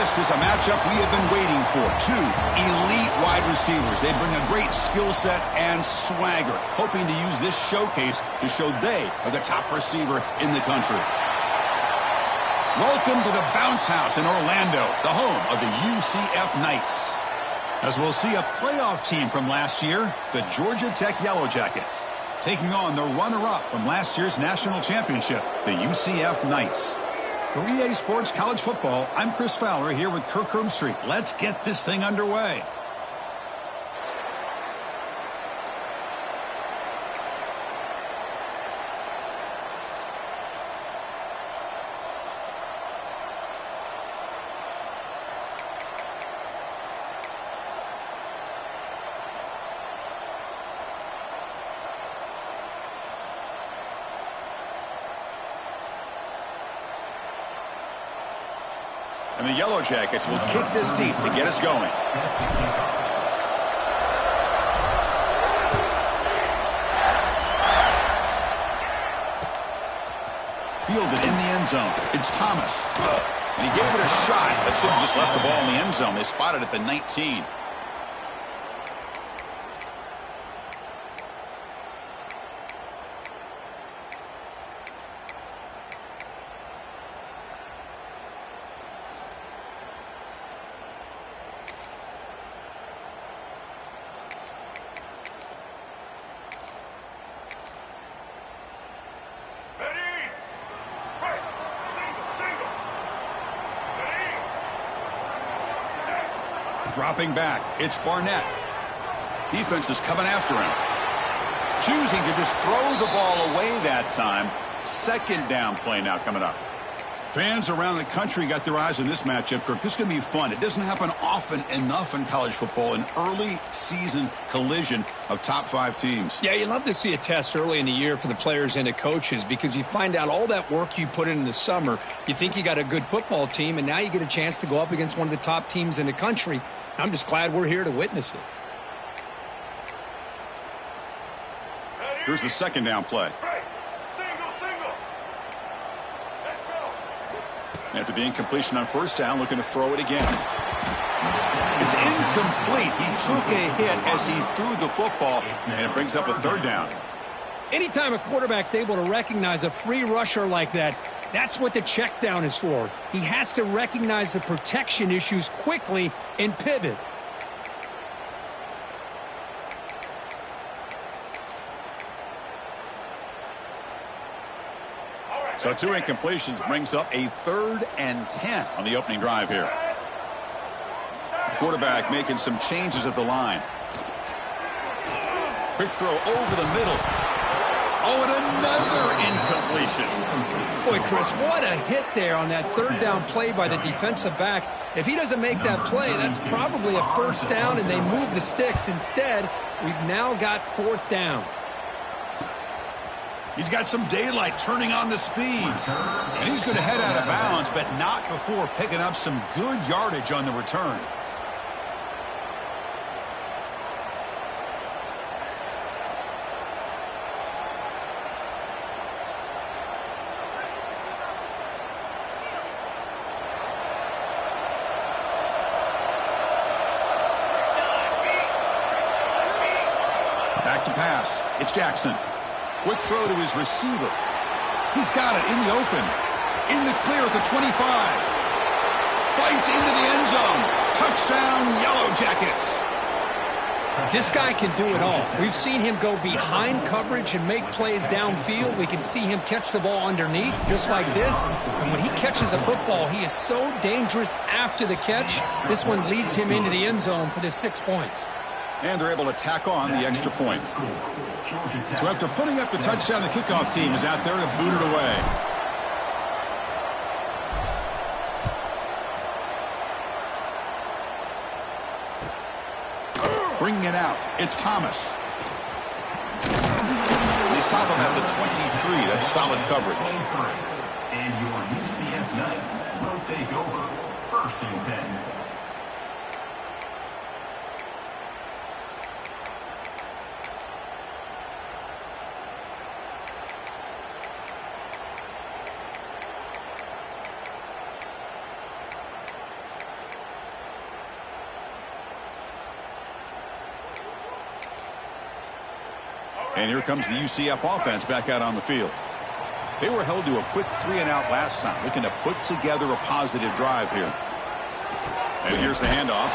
This is a matchup we have been waiting for. Two elite wide receivers. They bring a great skill set and swagger, hoping to use this showcase to show they are the top receiver in the country. Welcome to the Bounce House in Orlando, the home of the UCF Knights. As we'll see a playoff team from last year, the Georgia Tech Yellow Jackets, taking on the runner-up from last year's national championship, the UCF Knights. For EA Sports College Football, I'm Chris Fowler here with Kirk Street. Let's get this thing underway. And the Yellow Jackets will kick this deep to get us going. Fielded in the end zone. It's Thomas. And he gave it a shot, but should have just left the ball in the end zone. They spotted it at the 19. Dropping back, it's Barnett. Defense is coming after him. Choosing to just throw the ball away that time. Second down play now coming up. Fans around the country got their eyes on this matchup, Kirk. This is going to be fun. It doesn't happen often enough in college football, an early season collision of top 5 teams. Yeah, you love to see a test early in the year for the players and the coaches because you find out all that work you put in the summer. You think you got a good football team, and now you get a chance to go up against one of the top teams in the country. I'm just glad we're here to witness it. Here's the second down play. After the incompletion on first down, looking to throw it again. It's incomplete. He took a hit as he threw the football, and it brings up a third down. Anytime a quarterback's able to recognize a free rusher like that, that's what the check down is for. He has to recognize the protection issues quickly and pivot. So 2 incompletions brings up a 3rd and 10 on the opening drive here. The quarterback making some changes at the line. Quick throw over the middle. Oh, and another incompletion. Boy, Chris, what a hit there on that 3rd down play by the defensive back. If he doesn't make that play, that's probably a first down, and they move the sticks. Instead, we've now got 4th down. He's got some daylight turning on the speed. And he's going to head out of bounds, but not before picking up some good yardage on the return. Back to pass. It's Jackson. Quick throw to his receiver. He's got it in the open. In the clear at the 25. Fights into the end zone. Touchdown, Yellow Jackets. This guy can do it all. We've seen him go behind coverage and make plays downfield. We can see him catch the ball underneath, just like this. And when he catches a football, he is so dangerous after the catch. This one leads him into the end zone for the 6 points. And they're able to tack on the extra point. So after putting up the touchdown, the kickoff team is out there to boot it away. Bringing it out, it's Thomas. They stop him at the 23. That's solid coverage. And your UCF Knights will take over 1st and 10. And here comes the UCF offense back out on the field. They were held to a quick 3-and-out last time, looking to put together a positive drive here. And here's the handoff.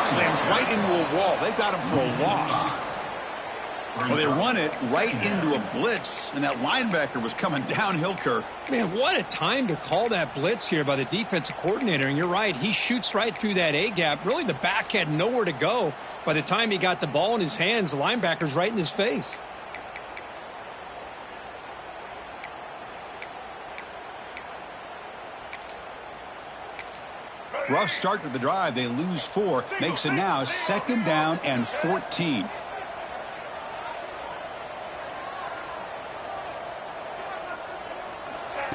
Slams right into a wall. They've got him for a loss. Well, they run it right into a blitz, and that linebacker was coming downhill, Kirk. Man, what a time to call that blitz here by the defensive coordinator. And you're right, he shoots right through that A-gap. Really, the back had nowhere to go. By the time he got the ball in his hands, the linebacker's right in his face. Rough start to the drive. They lose 4. Makes it now 2nd down and 14.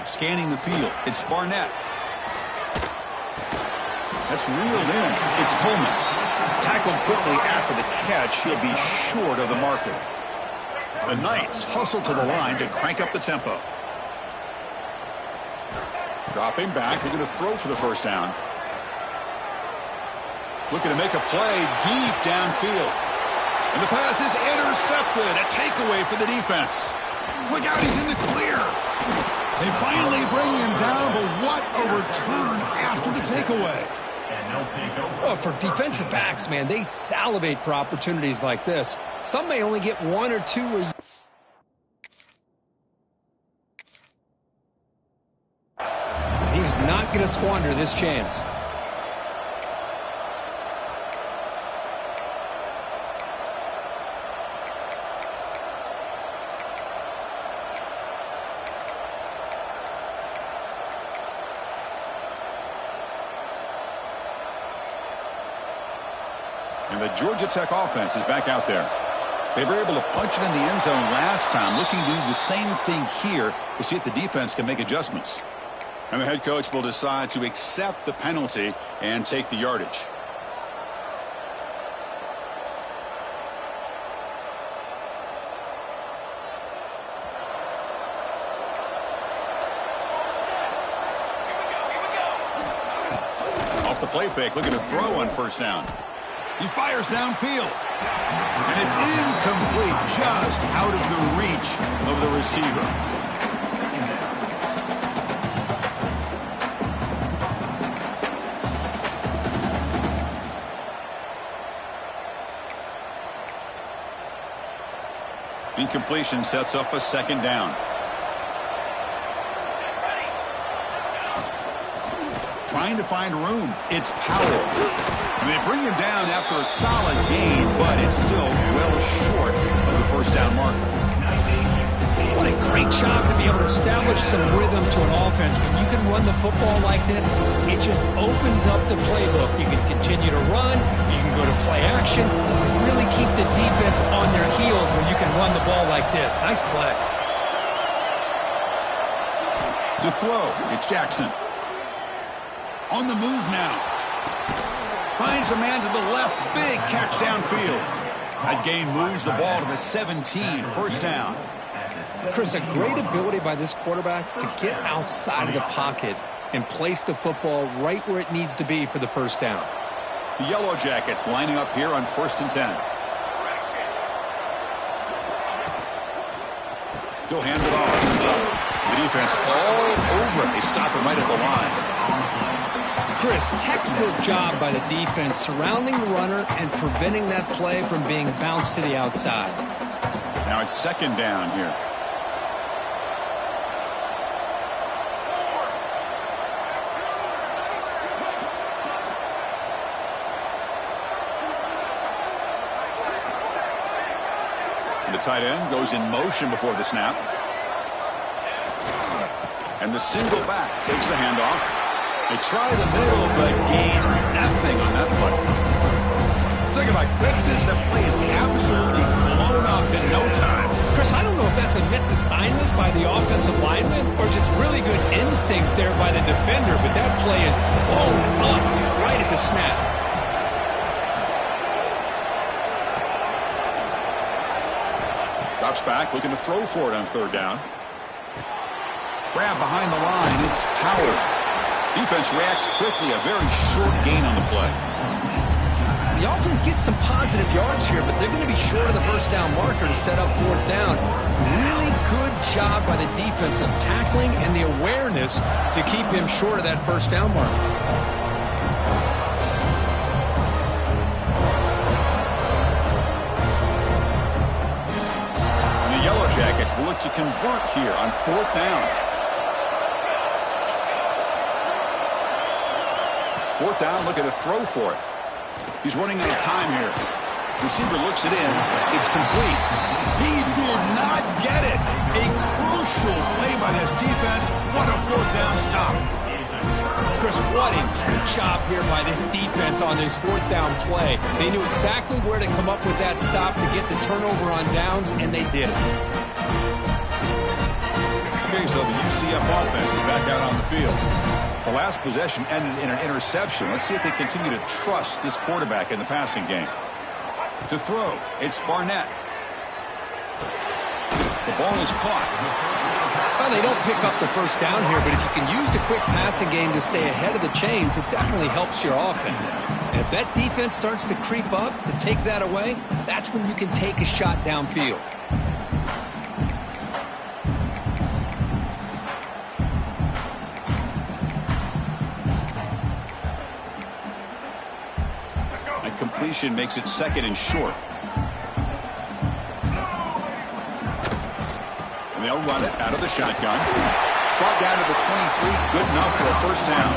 Scanning the field. It's Barnett. That's reeled in. It's Coleman. Tackled quickly after the catch. He'll be short of the marker. The Knights hustle to the line to crank up the tempo. Dropping back. They're going to throw for the first down. Looking to make a play deep downfield. And the pass is intercepted. A takeaway for the defense. Look out, he's in the clear. They finally bring him down, but what a return after the takeaway. Well, for defensive backs, man, they salivate for opportunities like this. Some may only get 1 or 2 a year. He's not going to squander this chance. And the Georgia Tech offense is back out there. They were able to punch it in the end zone last time, looking to do the same thing here to see if the defense can make adjustments. And the head coach will decide to accept the penalty and take the yardage. Off the play fake, looking to throw on first down. He fires downfield. And it's incomplete, just out of the reach of the receiver. Incompletion sets up a 2nd down. Trying to find room. It's Powell. They bring him down after a solid gain, but it's still well short of the first down marker. What a great job to be able to establish some rhythm to an offense. When you can run the football like this, it just opens up the playbook. You can continue to run, you can go to play action, and really keep the defense on their heels when you can run the ball like this. Nice play. To throw, it's Jackson. On the move now. Finds a man to the left. Big catch downfield. That gain moves the ball to the 17. First down. Chris, a great ability by this quarterback to get outside of the pocket and place the football right where it needs to be for the first down. The Yellow Jackets lining up here on 1st and 10. He'll hand it off. The defense all over it. They stop him right at the line. Chris, textbook job by the defense surrounding the runner and preventing that play from being bounced to the outside. Now it's 2nd down here. And the tight end goes in motion before the snap. And the single back takes the handoff. They try the middle, but gain nothing on that play. Talk about quickness, that play is absolutely blown up in no time. Chris, I don't know if that's a misassignment by the offensive lineman or just really good instincts there by the defender, but that play is blown up right at the snap. Drops back, looking to throw for it on 3rd down. Grab behind the line, it's Powell. Defense reacts quickly, a very short gain on the play. The offense gets some positive yards here, but they're going to be short of the first down marker to set up fourth down. Really good job by the defense of tackling and the awareness to keep him short of that first down marker. The Yellow Jackets will look to convert here on fourth down. Fourth down, look at the throw for it. He's running out of time here. Receiver looks it in. It's complete. He did not get it. A crucial play by this defense. What a fourth down stop. Chris, what a great job here by this defense on this fourth down play. They knew exactly where to come up with that stop to get the turnover on downs, and they did. Okay, so the UCF offense is back out on the field. The last possession ended in an interception. Let's see if they continue to trust this quarterback in the passing game. To throw, it's Barnett. The ball is caught. Well, they don't pick up the first down here, but if you can use the quick passing game to stay ahead of the chains, it definitely helps your offense. And if that defense starts to creep up to take that away, that's when you can take a shot downfield. Completion makes it second and short. And they'll run it out of the shotgun. Brought down to the 23. Good enough for a first down.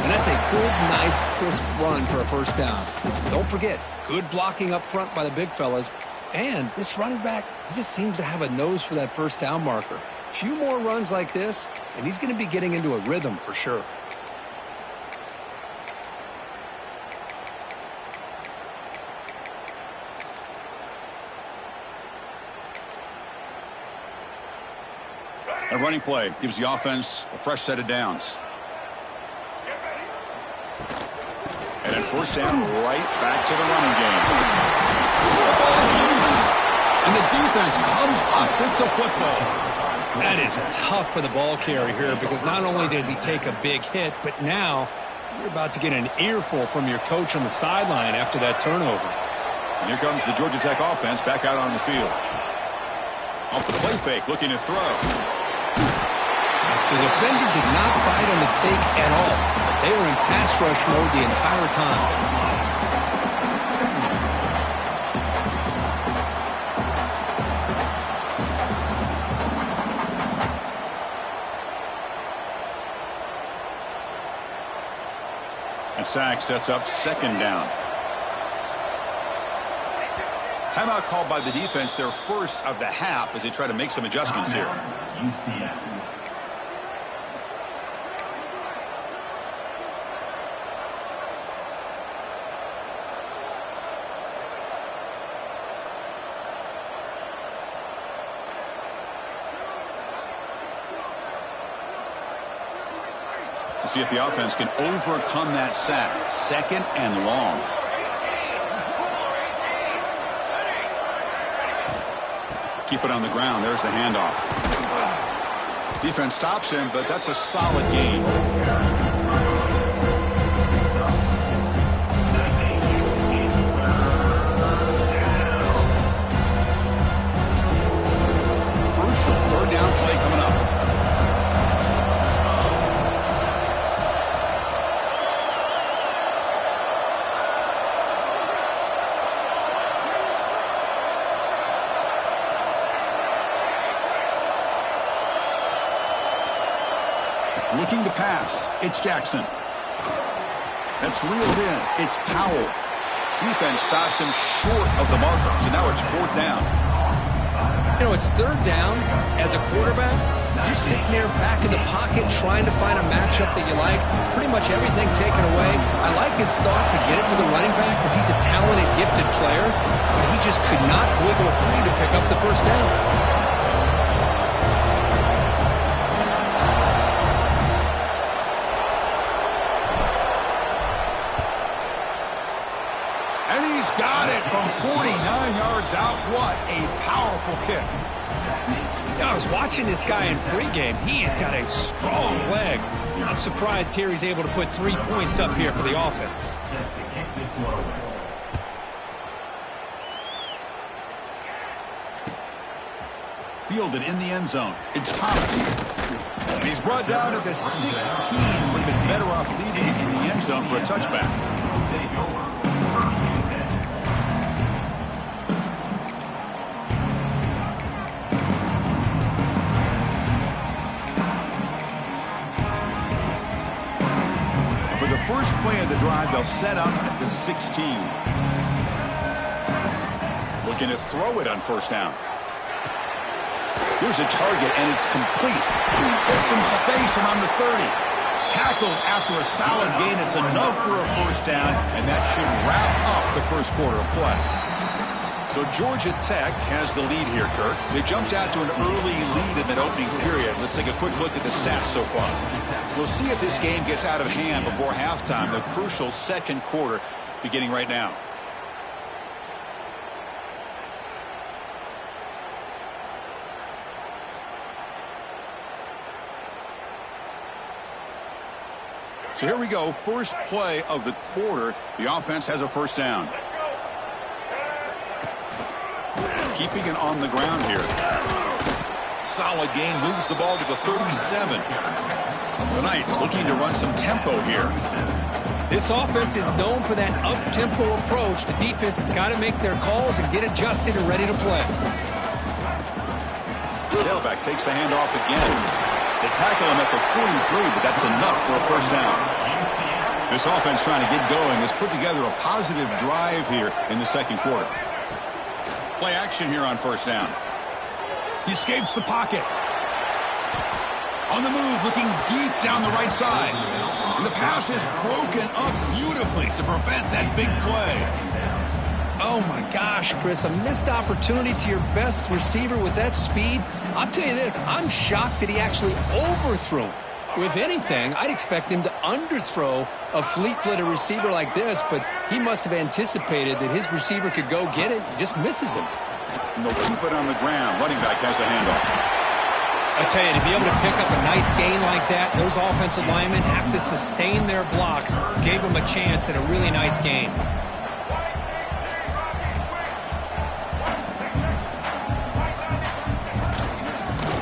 And that's a good, nice, crisp run for a first down. Don't forget, good blocking up front by the big fellas. And this running back, he just seems to have a nose for that first down marker. A few more runs like this, and he's going to be getting into a rhythm for sure. A running play gives the offense a fresh set of downs. And then first down, right back to the running game. The ball is loose. And the defense comes up with the football. That is tough for the ball carrier here because not only does he take a big hit, but now you're about to get an earful from your coach on the sideline after that turnover. And here comes the Georgia Tech offense back out on the field. Off the play fake, looking to throw. The defender did not bite on the fake at all. They were in pass rush mode the entire time. And sack sets up second down. Timeout called by the defense, their first of the half as they try to make some adjustments here. UCF. We'll see if the offense can overcome that sack. Second and long. Keep it on the ground. There's the handoff. Defense stops him, but that's a solid gain. Crucial third down play coming up. Looking to pass. It's Jackson. That's reeled in. It's Powell. Defense stops him short of the marker. So now it's fourth down. You know, it's third down. As a quarterback, you're sitting there back in the pocket trying to find a matchup that you like. Pretty much everything taken away. I like his thought to get it to the running back because he's a talented, gifted player. But he just could not wiggle free to pick up the first down. Got it from 49 yards out. What a powerful kick. I was watching this guy in pregame. He has got a strong leg. I'm surprised here he's able to put 3 points up here for the offense. Set to kick this slow. Fielded in the end zone. It's Thomas. And he's brought down at the 16. Would have been better off leaving it in the end zone for a touchback. Will take over. First and 10. For the first play of the drive, they'll set up at the 16. Looking to throw it on first down. Here's a target, and it's complete. There's some space around the 30. Tackled after a solid gain. It's enough for a first down, and that should wrap up the first quarter of play. So Georgia Tech has the lead here, Kirk. They jumped out to an early lead in that opening period. Let's take a quick look at the stats so far. We'll see if this game gets out of hand before halftime, the crucial second quarter beginning right now. So here we go, first play of the quarter. The offense has a first down. Keeping it on the ground here. Solid gain, moves the ball to the 37. The Knights looking to run some tempo here. This offense is known for that up-tempo approach. The defense has got to make their calls and get adjusted and ready to play. Tailback takes the handoff again. They tackle him at the 43, but that's enough for a first down. This offense trying to get going has put together a positive drive here in the second quarter. Play action here on first down. He escapes the pocket. On the move, looking deep down the right side. And the pass is broken up beautifully to prevent that big play. Oh, my gosh, Chris, a missed opportunity to your best receiver with that speed. I'll tell you this, I'm shocked that he actually overthrew. If anything, I'd expect him to underthrow a fleet-footed receiver like this, but he must have anticipated that his receiver could go get it and just misses him. And they'll keep it on the ground. Running back has the handoff. I tell you, to be able to pick up a nice gain like that, those offensive linemen have to sustain their blocks. Gave them a chance at a really nice gain.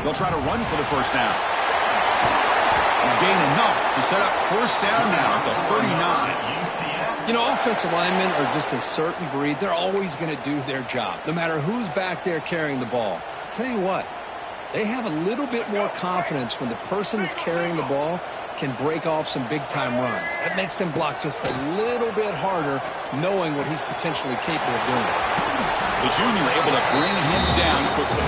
They'll try to run for the first down. And gain enough to set up first down now at the 39. You know, offensive linemen are just a certain breed. They're always going to do their job, no matter who's back there carrying the ball. I'll tell you what, they have a little bit more confidence when the person that's carrying the ball can break off some big-time runs. That makes them block just a little bit harder, knowing what he's potentially capable of doing. The junior able to bring him down quickly.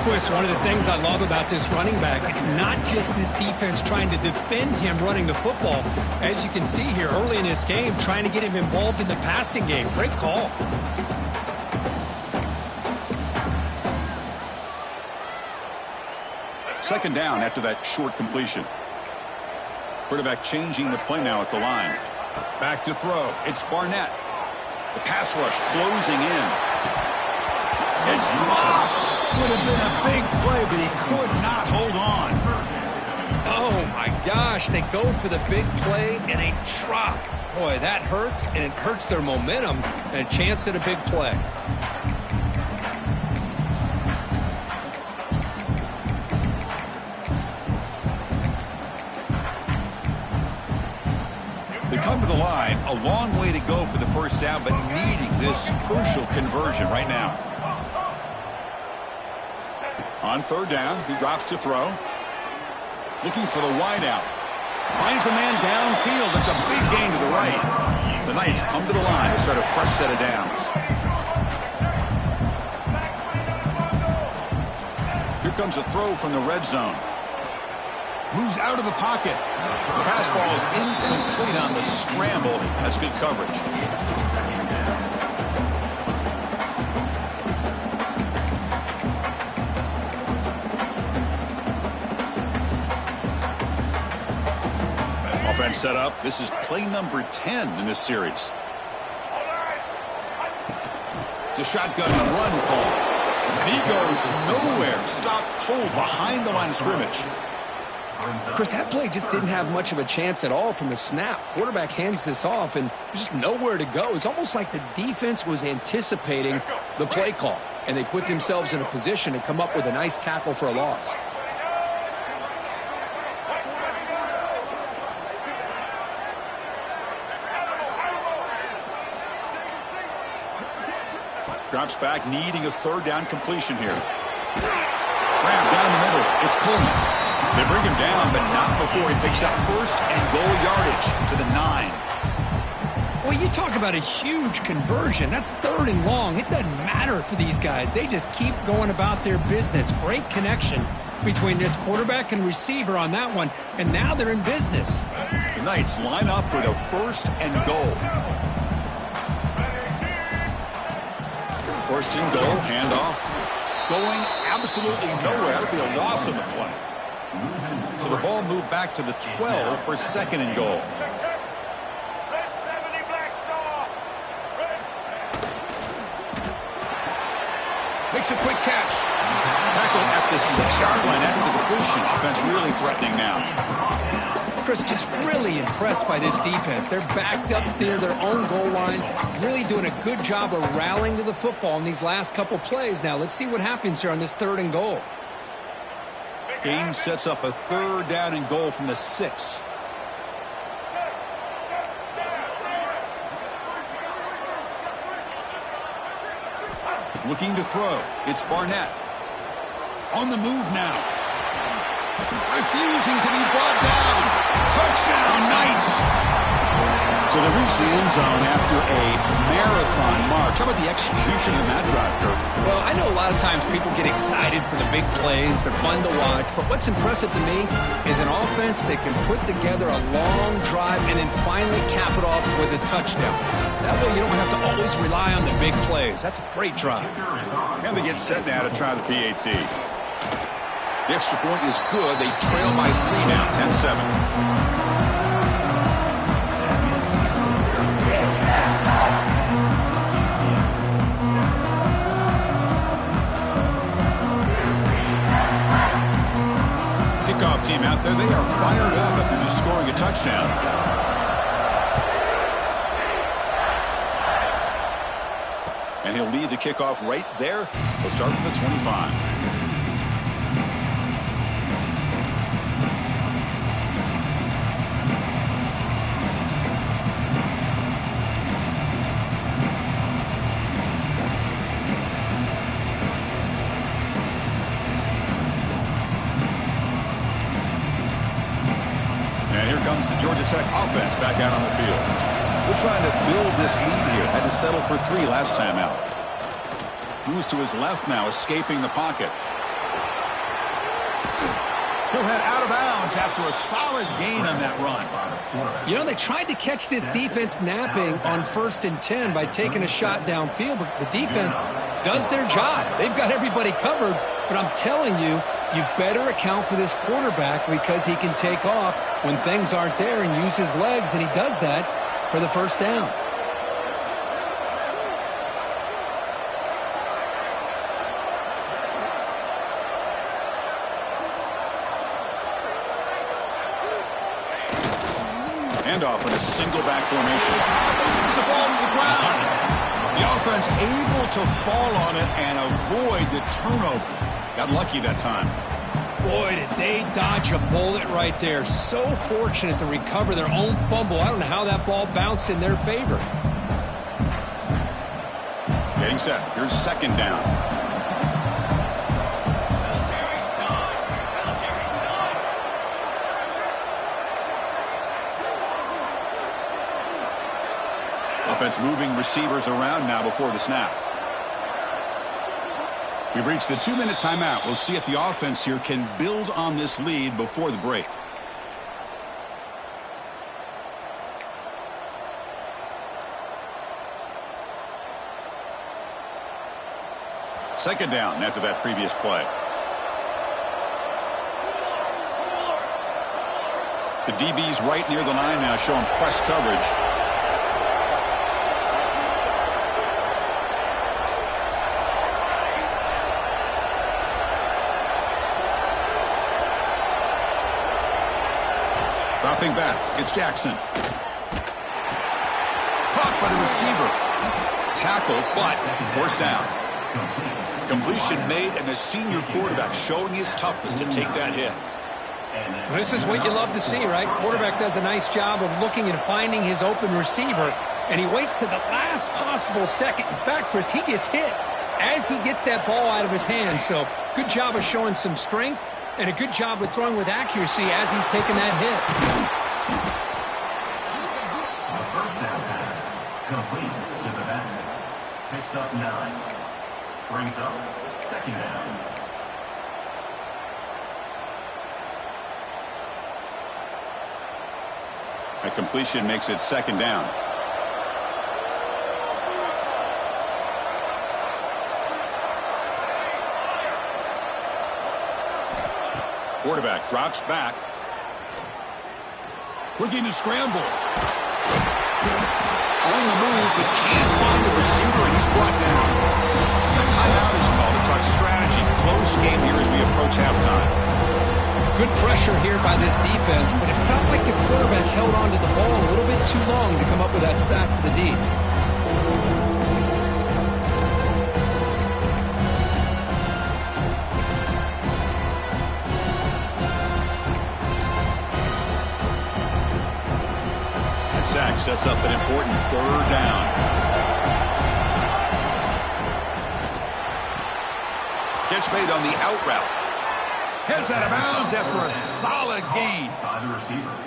Chris, one of the things I love about this running back, it's not just this defense trying to defend him running the football. As you can see here early in this game, trying to get him involved in the passing game. Great call. Second down after that short completion. Quarterback changing the play now at the line. Back to throw. It's Barnett. The pass rush closing in. It's dropped. Would have been a big play, but he could not hold on. Oh, my gosh. They go for the big play, and they drop. Boy, that hurts, and it hurts their momentum and a chance at a big play. They come to the line, a long way to go for the first down, but needing this crucial conversion right now. On third down, he drops to throw. Looking for the wideout. Finds a man downfield. It's a big gain to the right. The Knights come to the line to start a fresh set of downs. Here comes a throw from the red zone. Moves out of the pocket. The pass ball is incomplete on the scramble. That's good coverage. Offense set up. This is play number 10 in this series. It's a shotgun run call. And he goes nowhere. Stopped cold behind the line of scrimmage. Chris, that play just didn't have much of a chance at all from the snap. Quarterback hands this off, and there's just nowhere to go. It's almost like the defense was anticipating the play call, and they put themselves in a position to come up with a nice tackle for a loss. Drops back, needing a third down completion here. Grab down the middle. It's Coleman. They bring him down, but not before he picks up first and goal yardage to the 9. Well, you talk about a huge conversion. That's 3rd and long. It doesn't matter for these guys. They just keep going about their business. Great connection between this quarterback and receiver on that one, and now they're in business. The Knights line up with a 1st and goal. 1st and goal, handoff. Going absolutely nowhere. That'll be a loss of the play. So the ball moved back to the 12 for 2nd and goal. Makes a quick catch. Tackled at the 6-yard line after the completion. Offense really threatening now. Chris, just really impressed by this defense. They're backed up near their own goal line, really doing a good job of rallying to the football in these last couple plays. Now, let's see what happens here on this 3rd and goal. Game sets up a 3rd down and goal from the 6. Looking to throw. It's Barnett. On the move now. Refusing to be brought down. Touchdown, Knights! So they reach the end zone after a marathon march. How about the execution in that drive, Kirk? Well, I know a lot of times people get excited for the big plays. They're fun to watch. But what's impressive to me is an offense that can put together a long drive and then finally cap it off with a touchdown. That way you don't have to always rely on the big plays. That's a great drive. And they get set now to try the PAT. The extra point is good. They trail by 3 now, 10-7. Kickoff team out there. They are fired up after just scoring a touchdown. And he'll lead the kickoff right there. He'll start from the 25. And here comes the Georgia Tech offense back out on the field. We're trying to build this lead here. Had to settle for 3 last time out. Moves to his left now, escaping the pocket. He'll head out of bounds after a solid gain on that run. You know, they tried to catch this defense napping on 1st and 10 by taking a shot downfield, but the defense does their job. They've got everybody covered, but I'm telling you, you better account for this quarterback because he can take off when things aren't there and use his legs, and he does that for the 1st down. Handoff in a single back formation. The ball to the ground. The offense able to fall on it and avoid the turnover. Got lucky that time. Boy, did they dodge a bullet right there. So fortunate to recover their own fumble. I don't know how that ball bounced in their favor. Getting set. Here's 2nd down. Offense moving receivers around now before the snap. We've reached the 2-minute timeout. We'll see if the offense here can build on this lead before the break. Second down after that previous play. The DB's right near the line now, showing press coverage. Dropping back, it's Jackson. Caught by the receiver. Tackle, but forced down. Completion made, and the senior quarterback showing his toughness to take that hit. This is what you love to see, right? Quarterback does a nice job of looking and finding his open receiver, and he waits to the last possible second. In fact, Chris, he gets hit as he gets that ball out of his hands. So good job of showing some strength and a good job of throwing with accuracy as he's taking that hit. The first down pass, complete to the back. Picks up 9. Brings up second down. A completion makes it second down. Quarterback drops back. Looking to scramble. On the move, but can't find the receiver, and he's brought down. A timeout is called to talk strategy. Close game here as we approach halftime. Good pressure here by this defense, but it felt like the quarterback held on to the ball a little bit too long to come up with that sack for the D. That sack sets up an important third down. Catch made on the out route. Heads out of bounds after a solid gain.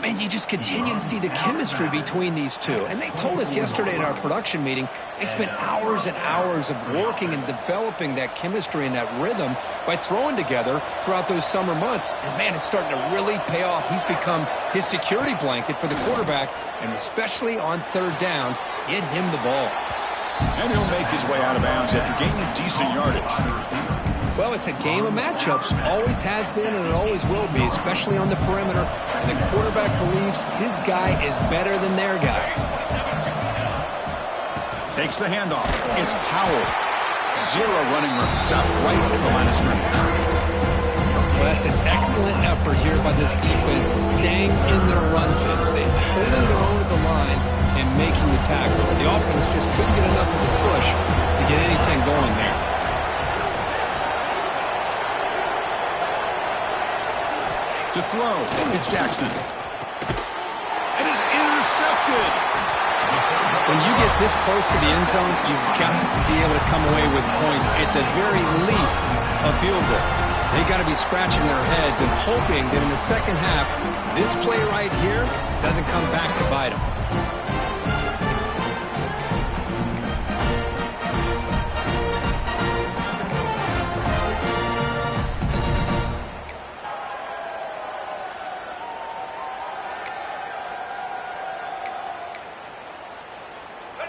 Man, you just continue to see the chemistry between these two. And they told us yesterday in our production meeting, they spent hours and hours of working and developing that chemistry and that rhythm by throwing together throughout those summer months. And, man, it's starting to really pay off. He's become his security blanket for the quarterback, and especially on third down, get him the ball. And he'll make his way out of bounds after gaining decent yardage. Well, it's a game of matchups. Always has been and it always will be, especially on the perimeter. And the quarterback believes his guy is better than their guy. Takes the handoff. It's Powell. Zero running room. Stop right at the line of scrimmage. Well, that's an excellent effort here by this defense, staying in their run fits. They're holding their own at the line and making the tackle. The offense just couldn't get enough of a push to get anything going there. To throw, it's Jackson. It is intercepted. When you get this close to the end zone, you've got to be able to come away with points, at the very least a field goal. They've got to be scratching their heads and hoping that in the second half, this play right here doesn't come back to bite them.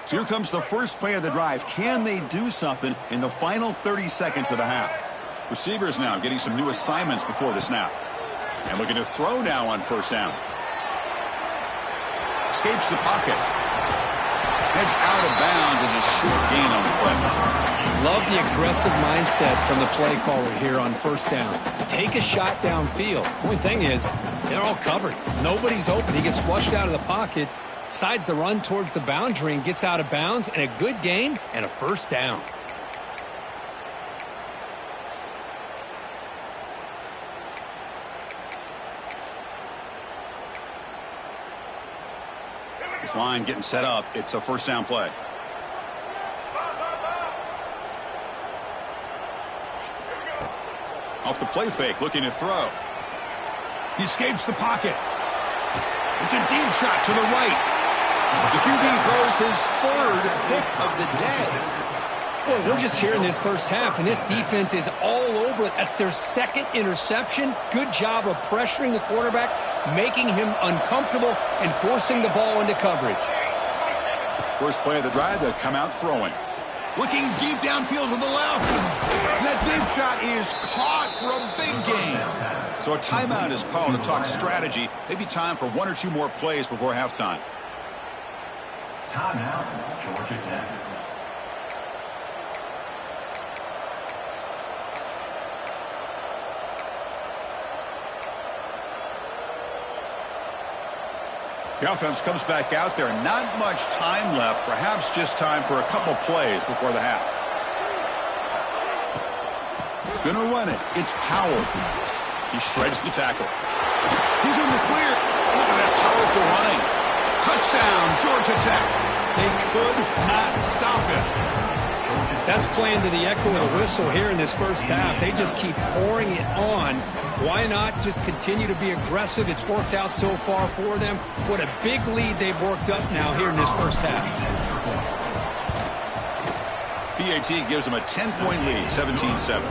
Here comes the first play of the drive. Can they do something in the final 30 seconds of the half? Receivers now getting some new assignments before the snap. And looking to throw now on first down. Escapes the pocket. Heads out of bounds as a short gain on the play. Love the aggressive mindset from the play caller here on first down. Take a shot downfield. Only thing is, they're all covered. Nobody's open. He gets flushed out of the pocket, decides to run towards the boundary and gets out of bounds, and a good gain and a first down. This line getting set up. It's a first down play. Off the play fake, looking to throw. He escapes the pocket. It's a deep shot to the right. The QB throws his third pick of the day. Boy, we're just here in this first half, and this defense is all over it. That's their second interception. Good job of pressuring the quarterback, making him uncomfortable, and forcing the ball into coverage. First play of the drive, they'll come out throwing. Looking deep downfield to the left. And that deep shot is caught for a big gain. So a timeout is called to talk strategy. Maybe time for one or two more plays before halftime. Timeout, Georgia Tech. The offense comes back out there. Not much time left. Perhaps just time for a couple plays before the half. Gonna run it. It's Powell. He shreds the tackle. He's in the clear. Look at that powerful running. Touchdown, Georgia Tech. They could not stop him. That's playing to the echo of the whistle here in this first half. They just keep pouring it on. Why not just continue to be aggressive? It's worked out so far for them. What a big lead they've worked up now here in this first half. BAT gives them a 10-point lead, 17-7.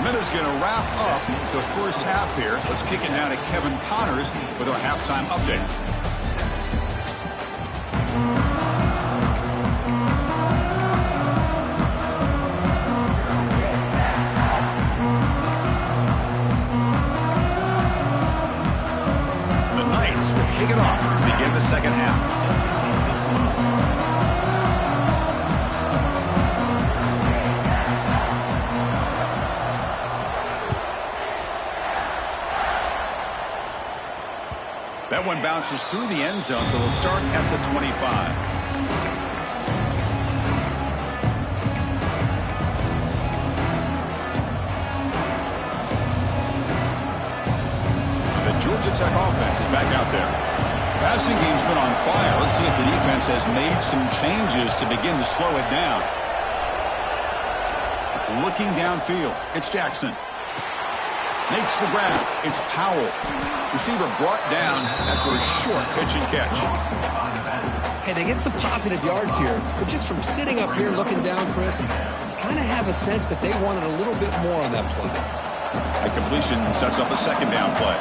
Minute's going to wrap up the first half here. Let's kick it now to Kevin Connors with our halftime update. The Knights will kick it off to begin the second half. That one bounces through the end zone, so they'll start at the 25. The Georgia Tech offense is back out there. Passing game's been on fire. Let's see if the defense has made some changes to begin to slow it down. Looking downfield, it's Jackson. Makes the grab. It's Powell. Receiver brought down after a short pitch and catch. Hey, they get some positive yards here, but just from sitting up here looking down, Chris, you kind of have a sense that they wanted a little bit more on that play. A completion sets up a second down play.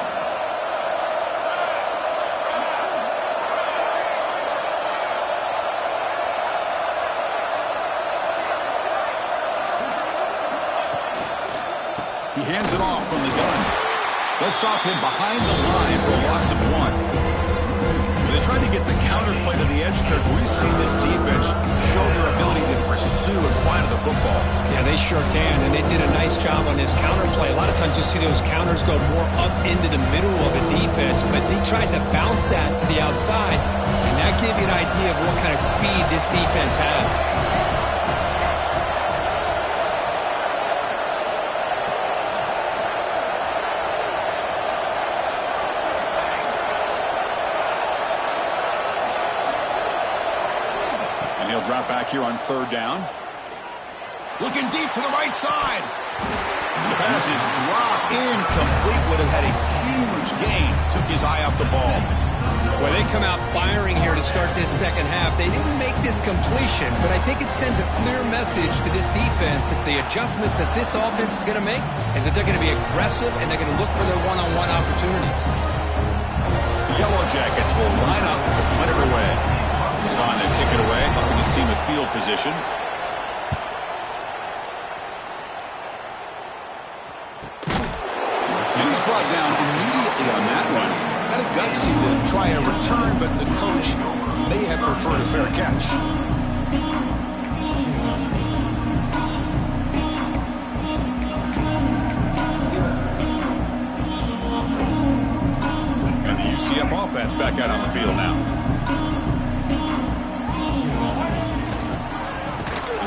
He hands it off from the gun. They'll stop him behind the line for a loss of 1. When they tried to get the counter play to the edge, Kirk, we've seen this defense show their ability to pursue and fly to the football. Yeah, they sure can, and they did a nice job on this counter play. A lot of times you see those counters go more up into the middle of a defense, but they tried to bounce that to the outside, and that gave you an idea of what kind of speed this defense has. Drop back here on third down. Looking deep to the right side. The pass is dropped. Incomplete. Would have had a huge gain. Took his eye off the ball. Well, they come out firing here to start this second half. They didn't make this completion, but I think it sends a clear message to this defense that the adjustments that this offense is going to make is that they're going to be aggressive and they're going to look for their one-on-one opportunities. The Yellow Jackets will line up to punt it away. He's on to kick it away, helping his team with field position. And he's brought down immediately on that one. Had a gutsy to try a return, but the coach may have preferred a fair catch. And the UCF offense back out on the field now.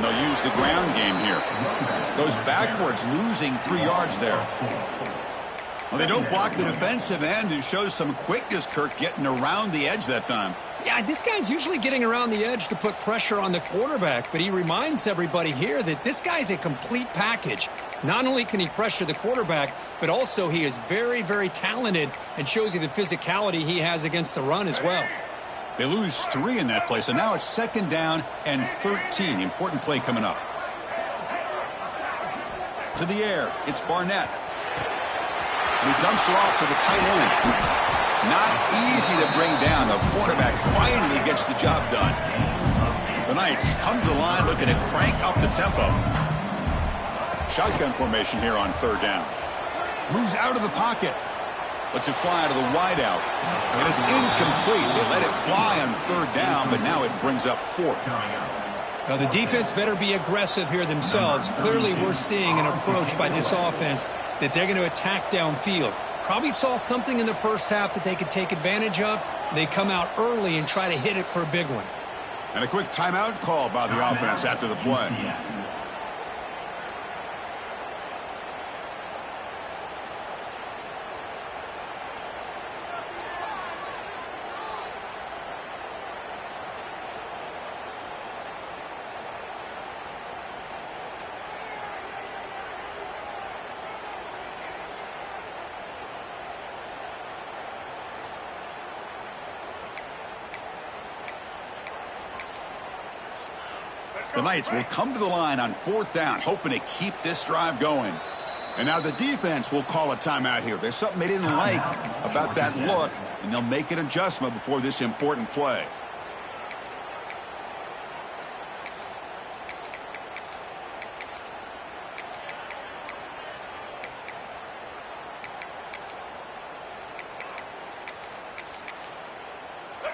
They'll use the ground game here. Goes backwards, losing 3 yards there. Well, they don't block the defensive end, who shows some quickness, Kirk, getting around the edge that time. Yeah, this guy's usually getting around the edge to put pressure on the quarterback, but he reminds everybody here that this guy's a complete package. Not only can he pressure the quarterback, but also he is very, very talented and shows you the physicality he has against the run as well. They lose 3 in that play, so now it's second down and 13. Important play coming up. To the air, it's Barnett. He dumps it off to the tight end. Not easy to bring down. The quarterback finally gets the job done. The Knights come to the line looking to crank up the tempo. Shotgun formation here on third down. Moves out of the pocket. Lets it fly to the wideout. And it's incomplete. They let it fly on third down, but now it brings up fourth. Now, the defense better be aggressive here themselves. Clearly, we're seeing an approach by this offense that they're going to attack downfield. Probably saw something in the first half that they could take advantage of. They come out early and try to hit it for a big one. And a quick timeout call by the offense after the play. The Knights will come to the line on 4th down, hoping to keep this drive going. And now the defense will call a timeout here. There's something they didn't like about that look, and they'll make an adjustment before this important play.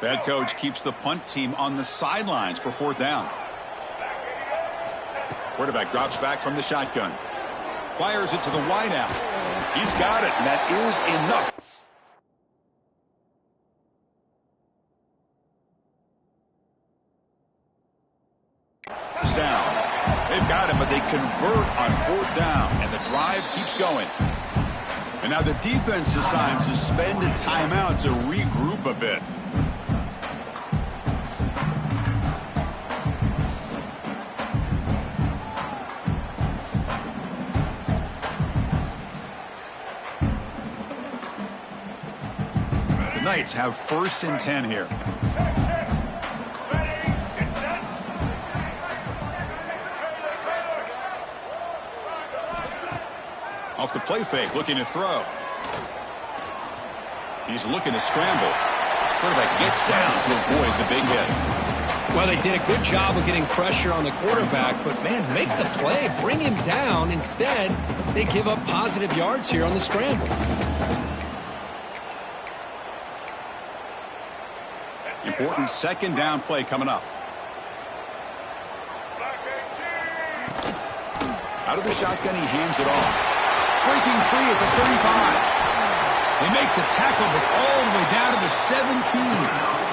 Head coach keeps the punt team on the sidelines for 4th down. Quarterback drops back from the shotgun. Fires it to the wideout. He's got it, and that is enough. First down. They've got him, but they convert on 4th down, and the drive keeps going. And now the defense decides to spend a timeout to regroup a bit. Knights have 1st and 10 here. Off the play fake, looking to throw. He's looking to scramble. Quarterback gets down to avoid the big hit. Well, they did a good job of getting pressure on the quarterback, but, man, make the play. Bring him down. Instead, they give up positive yards here on the scramble. Important 2nd down play coming up. Out of the shotgun, he hands it off. Breaking free at the 35. They make the tackle, but all the way down to the 17.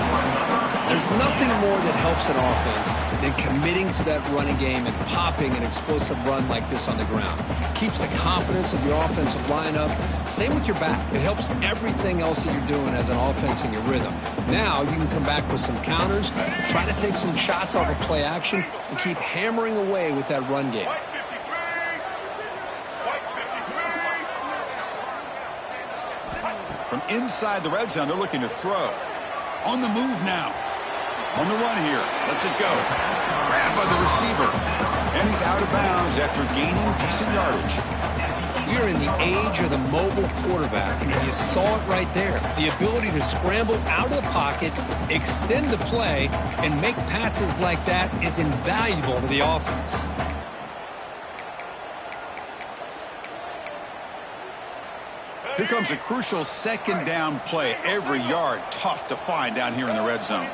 There's nothing more that helps an offense than committing to that running game and popping an explosive run like this on the ground. Keeps the confidence of your offensive lineup. Same with your back. It helps everything else that you're doing as an offense in your rhythm. Now you can come back with some counters, try to take some shots off of play action, and keep hammering away with that run game. From inside the red zone, they're looking to throw. On the move now. On the run here. Lets it go. Grabbed by the receiver. And he's out of bounds after gaining decent yardage. We're in the age of the mobile quarterback, and you saw it right there. The ability to scramble out of the pocket, extend the play, and make passes like that is invaluable to the offense. Here comes a crucial 2nd down play. Every yard tough to find down here in the red zone.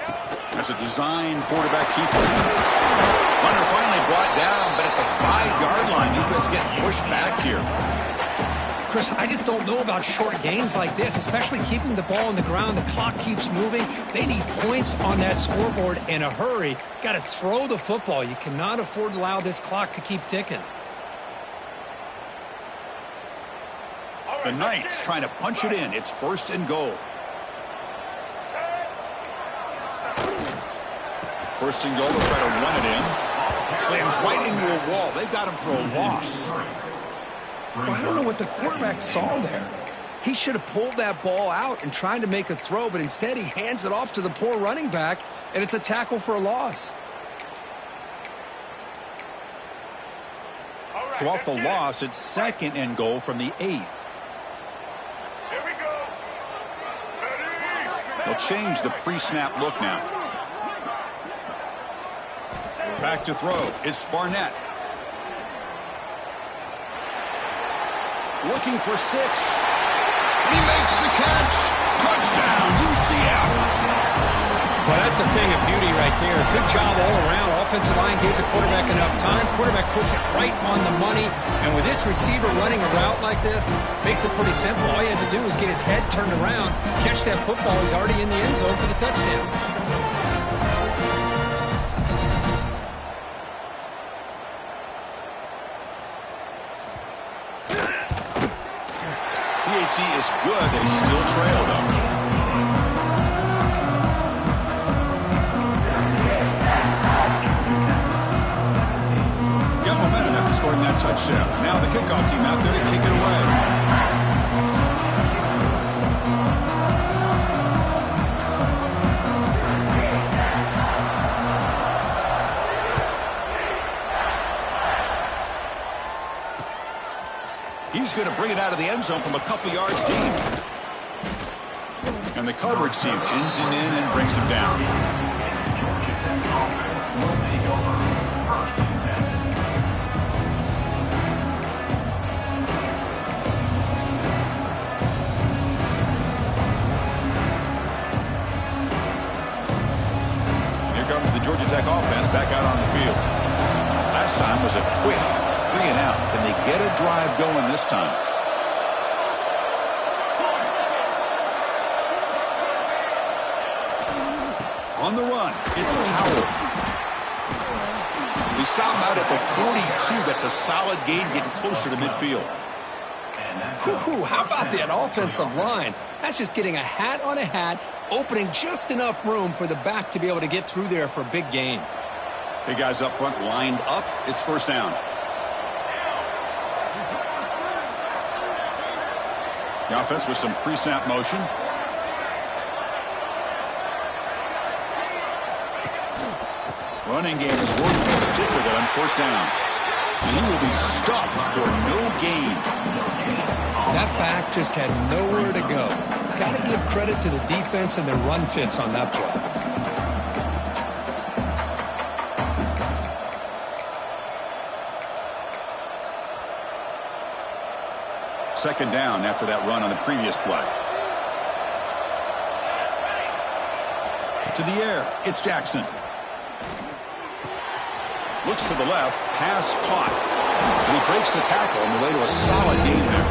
That's a designed quarterback keeper. Runner finally brought down, but at the 5-yard line, defense getting pushed back here. Chris, I just don't know about short gains like this, especially keeping the ball on the ground. The clock keeps moving. They need points on that scoreboard in a hurry. Got to throw the football. You cannot afford to allow this clock to keep ticking. The Knights trying to punch it in. It's 1st and goal. 1st and goal. They'll try to run it in. Slams right into a wall. They've got him for a loss. Well, I don't know what the quarterback saw there. He should have pulled that ball out and tried to make a throw, but instead he hands it off to the poor running back, and it's a tackle for a loss. So off the loss, it's 2nd and goal from the 8. They'll change the pre-snap look now. Back to throw. It's Barnett. Looking for 6. He makes the catch. Touchdown, UCF. Well, That's a thing of beauty right there. Good job all around. Offensive line gave the quarterback enough time. Quarterback puts it right on the money. And with this receiver running a route like this, makes it pretty simple. All you have to do is get his head turned around, catch that football. He's already in the end zone for the touchdown. PHC is good. They still trail them. Got momentum after scoring that touchdown. Now the kickoff team out there to kick it away. He's going to bring it out of the end zone from a couple yards deep. And the coverage team pins him in and brings him down. Here comes the Georgia Tech offense back out on the field. Last time was a quick 3 and out. Can they get a drive going this time? On the run, it's Powell. We stop him out at the 42. That's a solid gain, getting closer to midfield. How about that offensive line? That's just getting a hat on a hat, opening just enough room for the back to be able to get through there for a big gain. Big guys up front lined up. It's first down. The offense with some pre-snap motion. Running game is working. They'll stick with it on first down. And he will be stuffed for no gain. That back just had nowhere to go. Got to give credit to the defense and their run fits on that play. Second down after that run on the previous play. To the air, it's Jackson. Looks to the left, pass caught. And he breaks the tackle on the way to a solid gain there.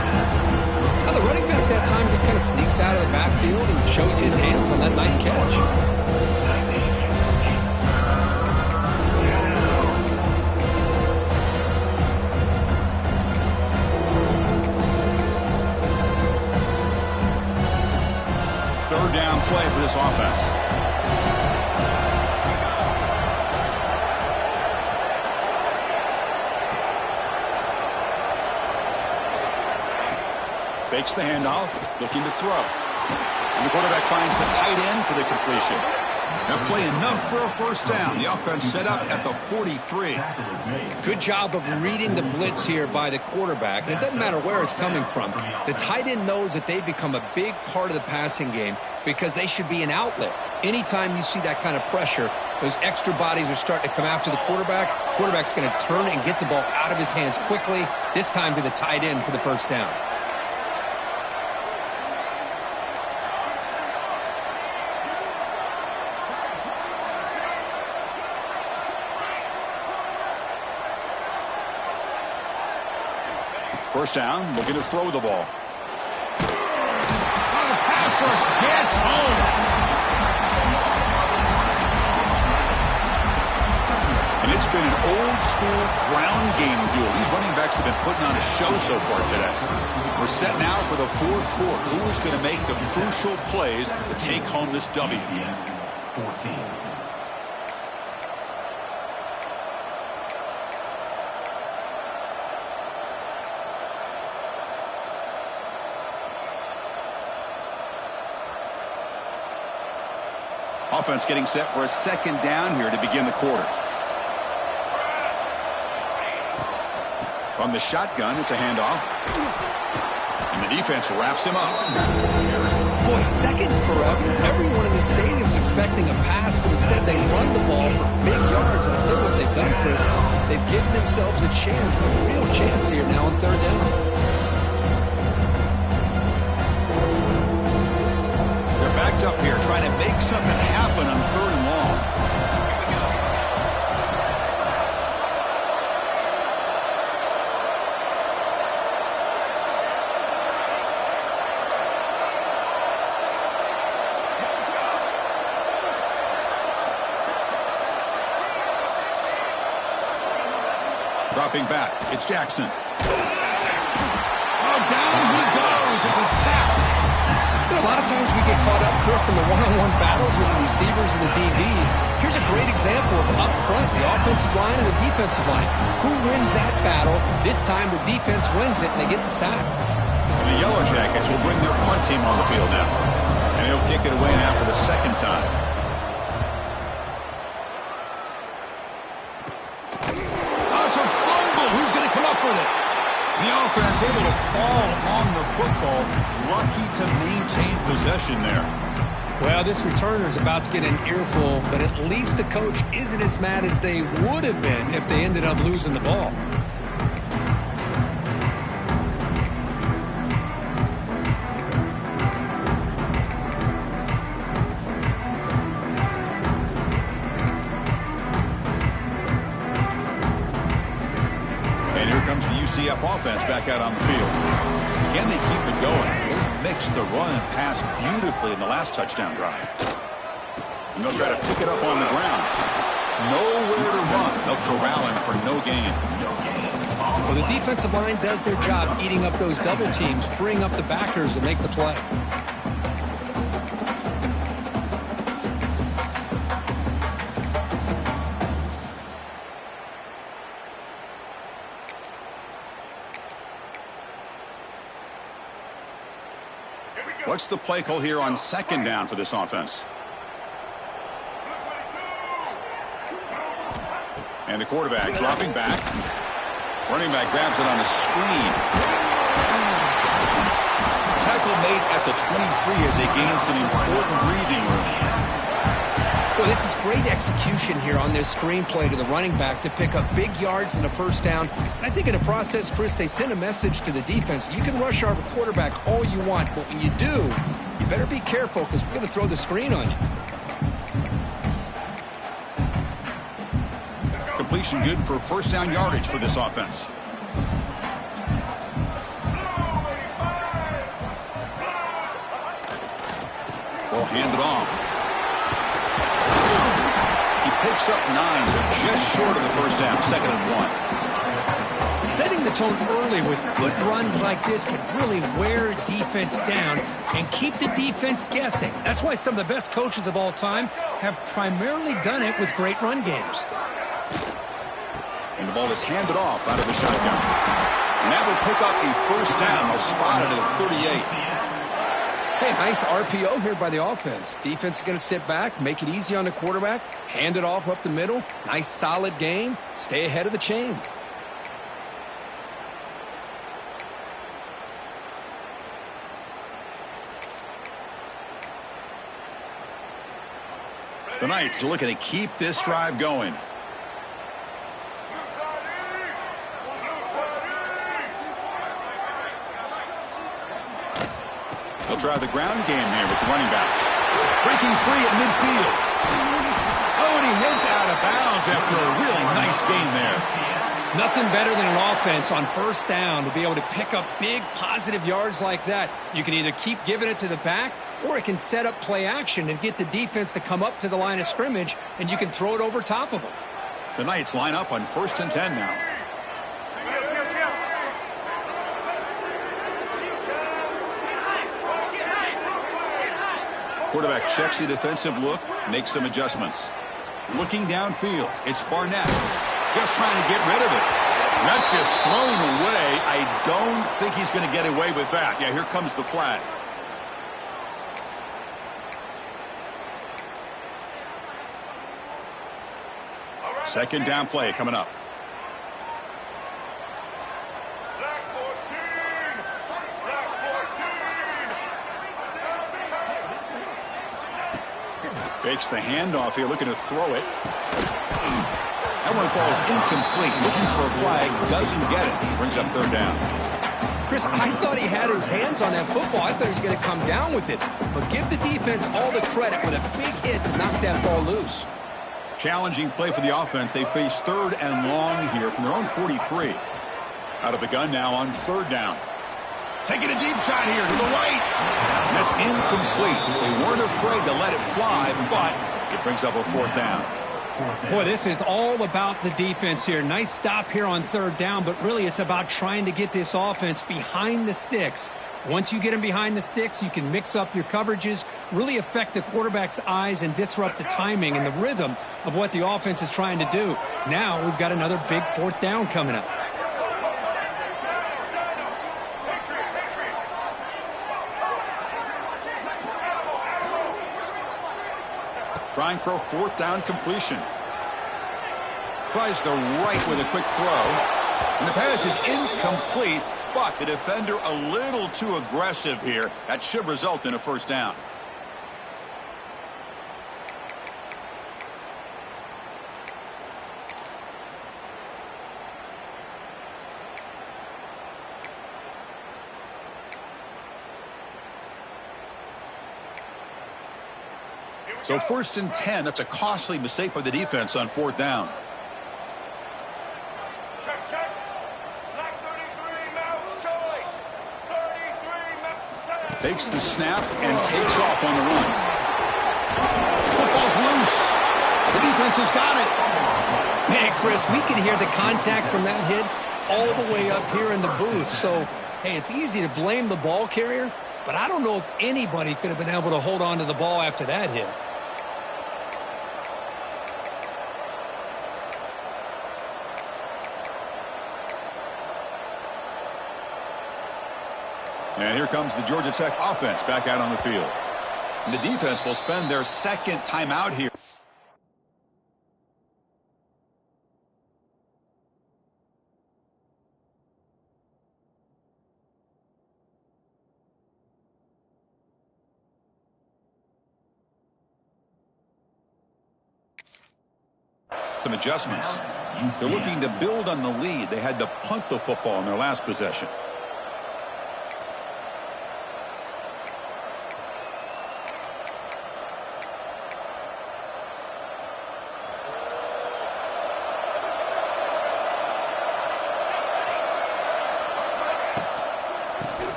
Now the running back that time just kind of sneaks out of the backfield and shows his hands on that nice catch. Third down play for this offense. Fakes the handoff, looking to throw. And the quarterback finds the tight end for the completion. That play enough for a first down. The offense set up at the 43. Good job of reading the blitz here by the quarterback. And it doesn't matter where it's coming from. The tight end knows that they've become a big part of the passing game because they should be an outlet. Anytime you see that kind of pressure, those extra bodies are starting to come after the quarterback. Quarterback's going to turn and get the ball out of his hands quickly, this time to the tight end for the first down. First down, looking to throw the ball. Oh, the pass rush gets home. And it's been an old-school ground game duel. These running backs have been putting on a show so far today. We're set now for the fourth quarter. Who is going to make the crucial plays to take home this W? 14. Offense getting set for a second down here to begin the quarter. From the shotgun, it's a handoff. And the defense wraps him up. Boy, second and forever. Everyone in the stadium is expecting a pass, but instead they run the ball for big yards. And I'll tell you what they've done, Chris. They've given themselves a chance, a real chance here now on third down. changed up here, trying to make something happen on 3rd and long. Dropping back, it's Jackson. Oh, down he goes. It's a sack. You know, a lot of times we get caught up, Chris, in the one-on-one battles with the receivers and the DBs. Here's a great example of up front, the offensive line and the defensive line. Who wins that battle? This time the defense wins it, and they get the sack. The Yellow Jackets will bring their punt team on the field now. And he'll kick it away now for the 2nd time. Oh, it's a fumble. Who's going to come up with it? The offense able to fall on the football. Lucky to maintain possession there. Well, this returner is about to get an earful, but at least the coach isn't as mad as they would have been if they ended up losing the ball. And here comes the UCF offense back out on the field. Can they keep it going? They mixed the run and pass beautifully in the last touchdown drive. And they'll try to pick it up on the ground. Nowhere to run. They'll corral him for no gain. Well, the defensive line does their job eating up those double teams, freeing up the backers to make the play. What's the play call here on 2nd down for this offense? And the quarterback dropping back. Running back grabs it on a screen. Tackle made at the 23 as they gain some important breathing room. Well, this is great execution here on this screenplay to the running back to pick up big yards and a 1st down. And I think in the process, Chris, they send a message to the defense. You can rush our quarterback all you want, but when you do, you better be careful because we're going to throw the screen on you. Completion good for 1st down yardage for this offense. Ball handed off. He picks up 9, so just short of the 1st down, 2nd and 1. Setting the tone early with good runs like this can really wear defense down and keep the defense guessing. That's why some of the best coaches of all time have primarily done it with great run games. And the ball is handed off out of the shotgun. And that will pick up a 1st down. They'll spot it at 38. Hey, nice RPO here by the offense. Defense is going to sit back, make it easy on the quarterback, hand it off up the middle. Nice solid game. Stay ahead of the chains. The Knights are looking to keep this drive going. They'll try the ground game here with the running back. Breaking free at midfield. Oh, and he heads out of bounds after a really nice game there. Nothing better than an offense on 1st down to be able to pick up big positive yards like that. You can either keep giving it to the back or it can set up play action and get the defense to come up to the line of scrimmage and you can throw it over top of them. The Knights line up on 1st and 10 now. Quarterback checks the defensive look, makes some adjustments. Looking downfield, it's Barnett. Just trying to get rid of it. That's just thrown away. I don't think he's going to get away with that. Yeah, here comes the flag. Second down play coming up. Fakes the handoff here, looking to throw it. That one falls incomplete. Looking for a flag, doesn't get it. Brings up 3rd down. Chris, I thought he had his hands on that football. I thought he was going to come down with it. But give the defense all the credit with a big hit to knock that ball loose. Challenging play for the offense. They face 3rd and long here from their own 43. Out of the gun now on 3rd down. Taking a deep shot here to the right. And that's incomplete. They weren't afraid to let it fly, but it brings up a 4th down. Boy, this is all about the defense here. Nice stop here on 3rd down, but really it's about trying to get this offense behind the sticks. Once you get them behind the sticks, you can mix up your coverages, really affect the quarterback's eyes and disrupt the timing and the rhythm of what the offense is trying to do. Now we've got another big 4th down coming up. Trying for a 4th down completion. Tries the right with a quick throw. And the pass is incomplete, but the defender a little too aggressive here. That should result in a 1st down. So 1st and 10, that's a costly mistake by the defense on 4th down. Check. Black 33, mouse choice. 33, Takes the snap and takes off on the run. Football's loose. The defense has got it. Man, Chris, we can hear the contact from that hit all the way up here in the booth. So, hey, it's easy to blame the ball carrier, but I don't know if anybody could have been able to hold on to the ball after that hit. And here comes the Georgia Tech offense back out on the field. And the defense will spend their 2nd timeout here. Some adjustments. They're looking to build on the lead. They had to punt the football in their last possession.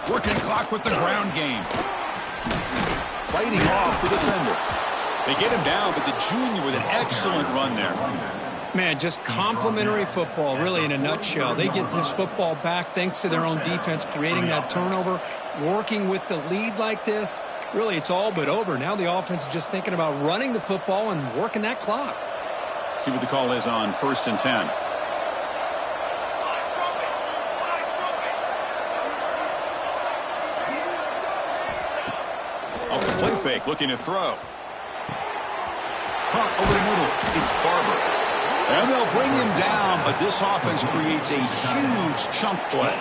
Working clock with the ground game. Fighting off the defender. They get him down, but the junior with an excellent run there. Man, just complimentary football, really, in a nutshell. They get this football back thanks to their own defense, creating that turnover, working with the lead like this. Really, it's all but over. Now the offense is just thinking about running the football and working that clock. See what the call is on 1st and 10. Off the play fake, looking to throw. Caught over the middle. It's Barber. And they'll bring him down, but this offense creates a huge chunk play.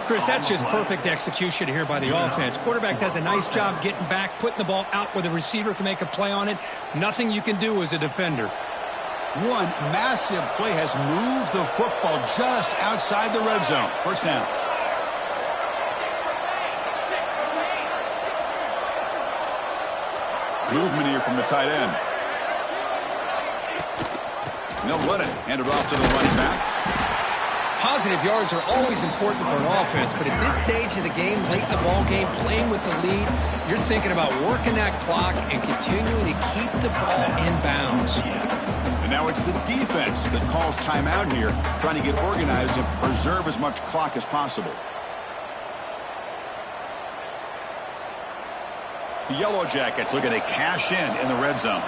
Chris, that's just perfect execution here by the offense. Quarterback does a nice job getting back, putting the ball out where the receiver can make a play on it. Nothing you can do as a defender. One massive play has moved the football just outside the red zone. 1st down. Movement here from the tight end. And they'll run it. Hand it off to the running back. Positive yards are always important for an offense, but at this stage of the game, late in the ball game, playing with the lead, you're thinking about working that clock and continuing to keep the ball in bounds. And now it's the defense that calls timeout here, trying to get organized and preserve as much clock as possible. The Yellow Jackets looking to cash in the red zone.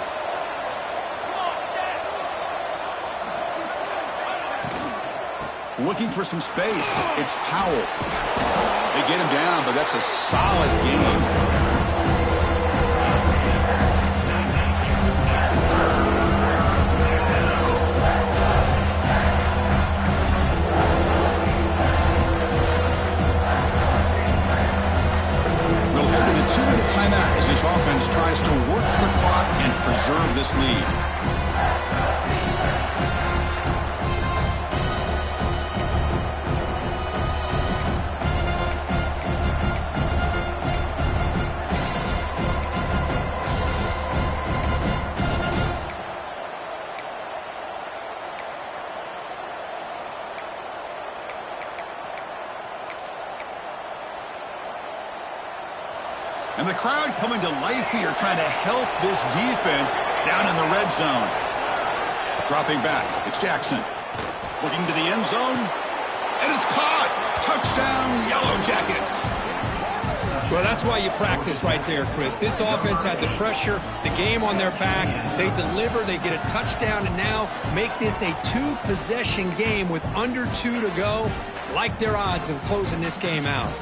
Looking for some space. It's Powell. They get him down, but that's a solid game. We'll head to the 2-minute timeout as this offense tries to work the clock and preserve this lead. crowd coming to life here, trying to help this defense down in the red zone. Dropping back, it's Jackson. Looking to the end zone, and it's caught. Touchdown, Yellow Jackets. Well, that's why you practice right there, Chris. This offense had the pressure, the game on their back. They deliver, they get a touchdown, and now make this a two-possession game with under 2 to go. Like their odds of closing this game out.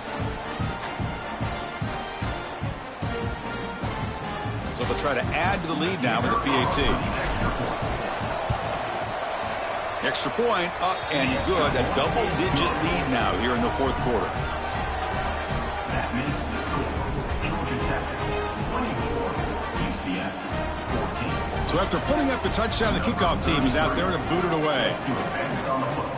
So they'll try to add to the lead now with a PAT. Extra point up and good. A double-digit lead now here in the fourth quarter. That makes the score Georgia Tech 24, UCF 14. So after putting up the touchdown, the kickoff team is out there to boot it away. To advance on the football.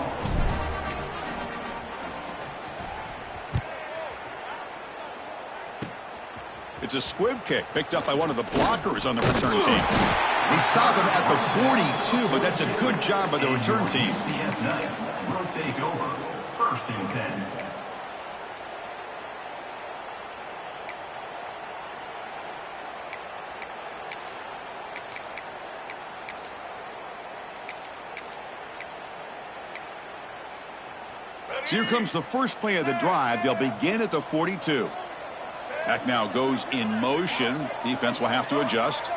It's a squib kick picked up by one of the blockers on the return team. They stop him at the 42, but that's a good job by the return team. CF Knights will take over. First and 10. So here comes the first play of the drive. They'll begin at the 42. Back now goes in motion. Defense will have to adjust.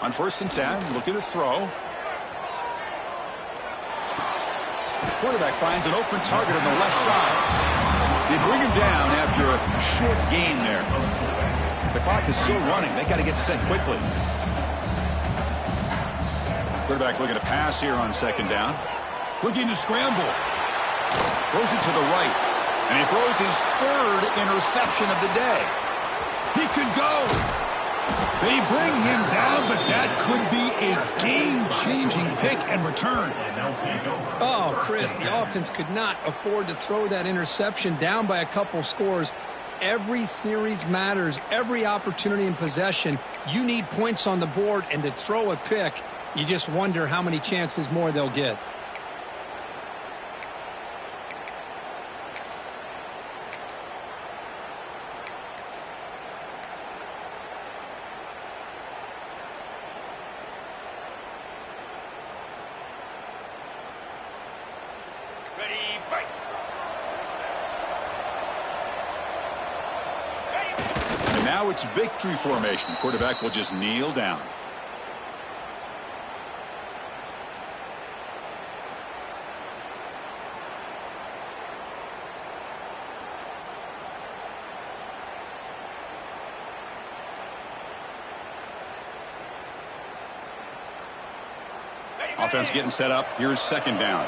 On 1st and 10, looking to throw. The quarterback finds an open target on the left side. They bring him down after a short gain there. The clock is still running. They got to get set quickly. Quarterback looking to pass here on 2nd down. Looking to scramble. Throws it to the right. And he throws his 3rd interception of the day. He could go. They bring him down, but that could be a game-changing pick and return. Oh, Chris, the offense could not afford to throw that interception down by a couple scores. Every series matters. Every opportunity in possession. You need points on the board, and to throw a pick, you just wonder how many chances more they'll get. Now it's victory formation. The quarterback will just kneel down. Offense getting set up. Here's 2nd down.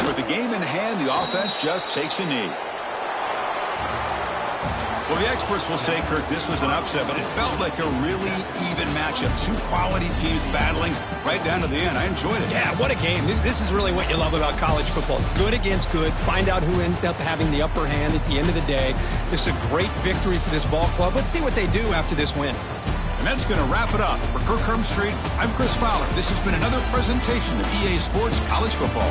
With the game in hand, the offense just takes a knee. Well, the experts will say, Kirk, this was an upset, but it felt like a really even matchup. Two quality teams battling right down to the end. I enjoyed it. Yeah, what a game. This is really what you love about college football. Good against good. Find out who ends up having the upper hand at the end of the day. This is a great victory for this ball club. Let's see what they do after this win. And that's going to wrap it up. For Kirk Hermstreet, I'm Chris Fowler. This has been another presentation of EA Sports College Football.